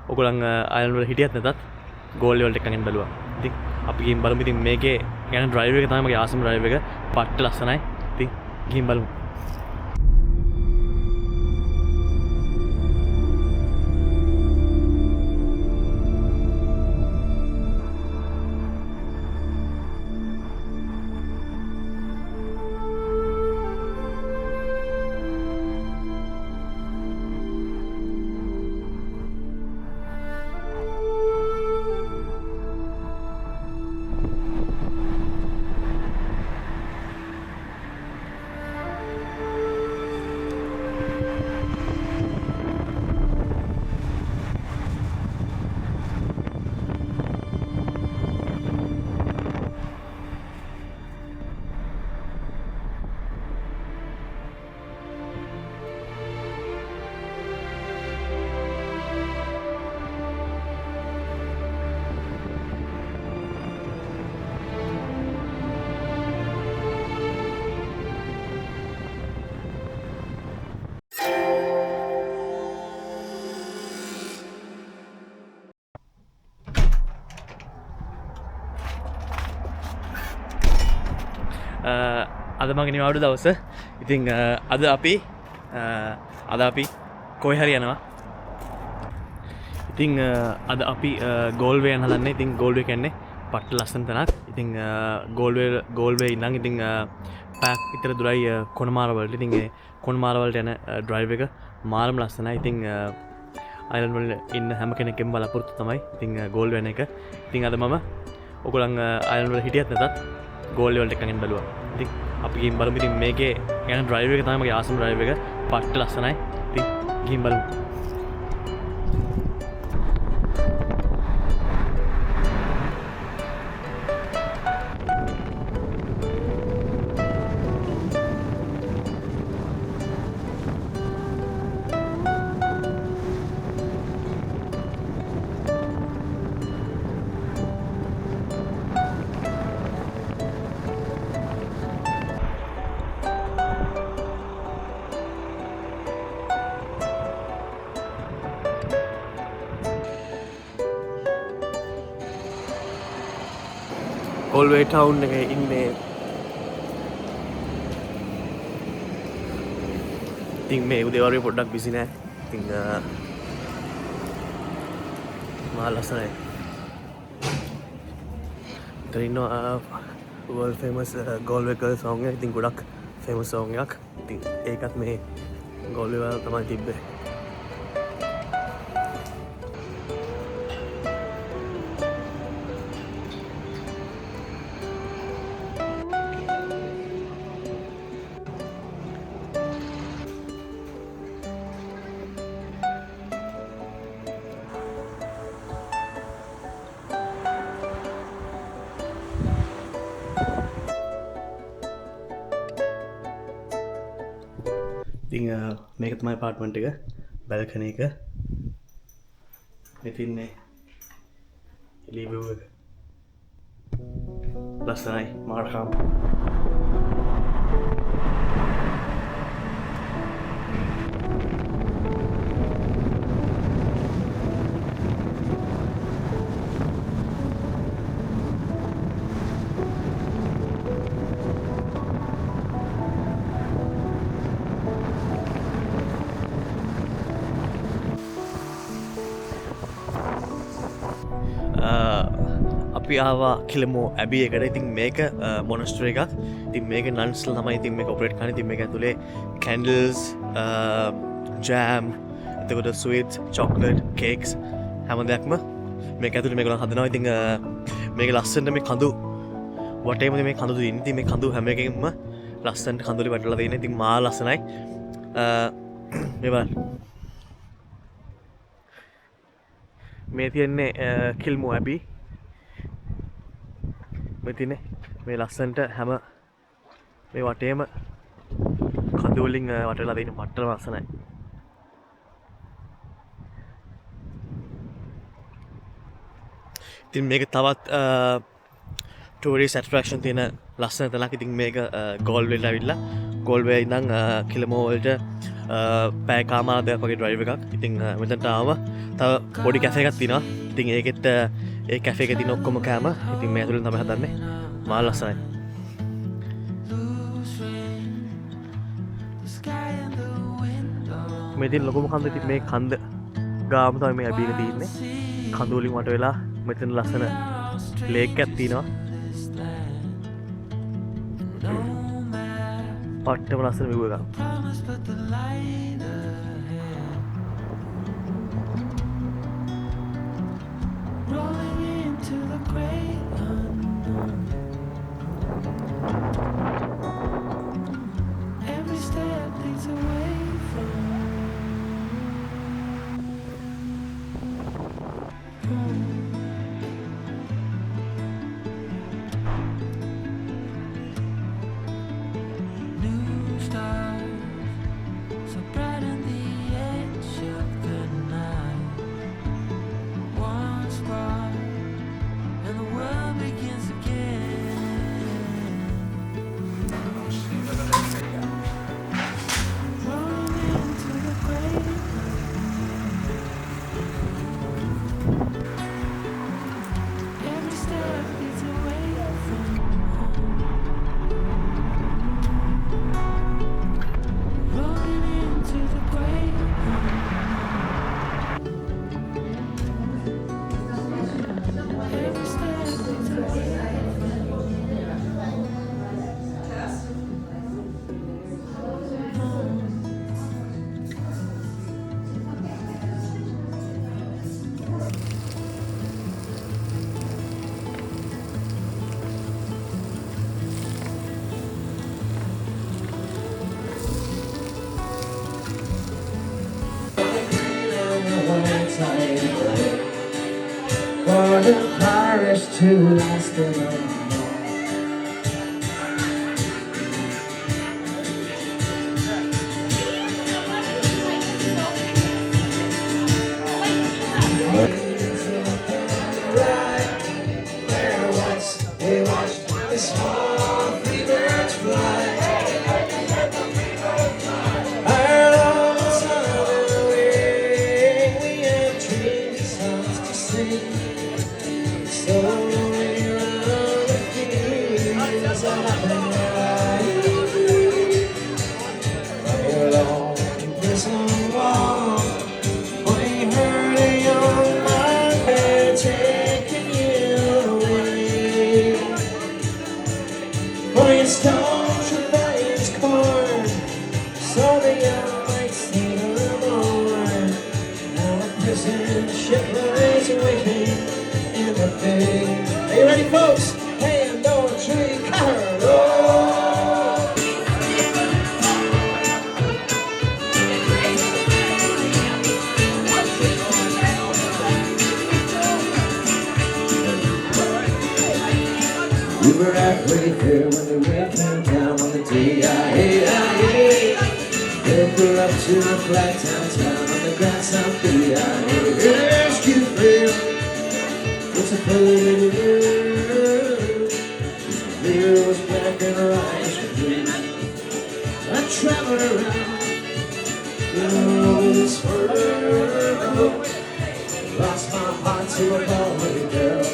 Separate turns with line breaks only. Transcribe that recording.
ඔයගොල්ලන් Ireland වල හිටියත් නැතත් ගෝල් වලට එකකින් බැලුවා. ඉතින් අපි ගිහින් බලමු. ඉතින් මේකේ යන ඩ්‍රයිව් එක තමයි මගේ ආසම ඩ්‍රයිව් එක. පට්ට ලස්සනයි. ඉතින් ගිහින් බලමු. අද මගේ නිවාඩු දවස. ඉතින් අද අපි කොයි හරි යනවා. ඉතින් අද අපි ගෝල්වේ යන හදන්නේ. ඉතින් ගෝල්වේ කියන්නේ පට්ට ලස්සන තැනක්. ඉතින් ගෝල්වේ ඉඳන් ඉතින් පැක් විතර දුරයි කොණමාර වලට. ඉතින් ඒ කොණමාර වලට යන ඩ්‍රයිව් එක මාරම ලස්සනයි. ඉතින් අයර්ලන්ඩ් වල ඉන්න හැම කෙනෙක්ගේම බලාපොරොත්තු තමයි ඉතින් ගෝල්වේ යන එක. ඉතින් අද මම ඔයගොල්ලන් අයර්ලන්ඩ් වල හිටියත් නැතත් ගෝල් වලට එකකින් බැලුවා. ඉතින් අපි ගිහින් බලමු. ඉතින් මේකේ යන ඩ්‍රයිව් එක තමයි මගේ ආසම ඩ්‍රයිව් එක. පට්ට ලස්සනයි. ඉතින් ගිහින් බලමු. ගෝල්වේ ටවුන් එකේ ඉන්නේ. ඉතින් මේ උදේවරුේ පොඩ්ඩක් බිසි නෑ. ඉතින් මා ලස්සනයි. ඉතින් ඉන්නවා world famous ගෝල්වේ ගර්ල් song එක. ඉතින් ගොඩක් famous song එකක්. ඉතින් ඒකත් මේ ගෝල්වේ වල තමයි තිබ්බේ. ඉතින් මේක තමයි අපාර්ට්මන්ට් එක. බැල්කනි එක. මෙතන ඉන්නේ එළිය view එක. ලස්සනයි මාර්කම්. අපි ආවා කිලමෝ ඇබි එකට. ඉතින් මේක මොනස්ටර් එකක්. ඉතින් මේක නන්ස්ලා තමයි ඉතින් මේක ඔපරේට් කරන්නේ. ඉතින් මේක ඇතුලේ කැන්ඩල්ස්, ජෑම්, එතකොට ස්වීට්ස්, චොක්ලට්, කේක්ස් හැම දෙයක්ම මේක ඇතුලේ මේගොල්ලෝ හදනවා. ඉතින් මේක ලස්සනට මේ කඳු වටේම මේ කඳු තියෙන. ඉතින් මේ කඳු හැම එකකින්ම ලස්සනට කඳුලි වැටලා තියෙන. ඉතින් මා ලස්සනයි. මේ බලන්න. මේ තියෙන්නේ කිල්මෝ ඇබි. මෙතිනේ මේ ලස්සන්ට හැම මේ වටේම කඳුවලින් වටලා තියෙන මට්ටම ලස්සනයි. ඉතින් මේක තවත් ටූරිස්ට් ඇට්‍රැක්ෂන් තියෙන ලස්සන තැනක්. ඉතින් මේක ගෝල්වේ ඇවිල්ලා ගෝල්වේ ඉඳන් කිලමෝ වලට පෑ කාමාරදයක් වගේ ඩ්‍රයිව එකක්. ඉතින් මෙතනට ආව තව පොඩි කැෆේ එකක් තියෙනවා. ඉතින් ඒකෙත් ඒ කැෆේ එකේ තියෙන ඔක්කොම කෑම ඉතින් මේ ඇතුළෙන් තමයි හදන්නේ. මාර ලස්සනයි. මේ තියෙන ලොකුම කන්ද ඉතින් මේ කන්ද ගාම තමයි මේ අබීක තියෙන්නේ. කඳු වලින් වට වෙලා මෙතන ලස්සන ලේක් එකක් තියෙනවා. පට්ටම ලස්සන view එකක්.
For the Paris to last alone. Stones rebellions corn, so the young might see the morn. Now a prison ship lies waiting in the bay. Are you ready, folks? Hand on tree, carol. We were halfway there when the rain came down on the D.I.A. They pulled up to a flat downtown on the Grand South B.I.A. Rescue fail, what's a pretty girl? The mirror was black and her eyes were blue. I traveled around all this world, lost my heart to a lonely girl.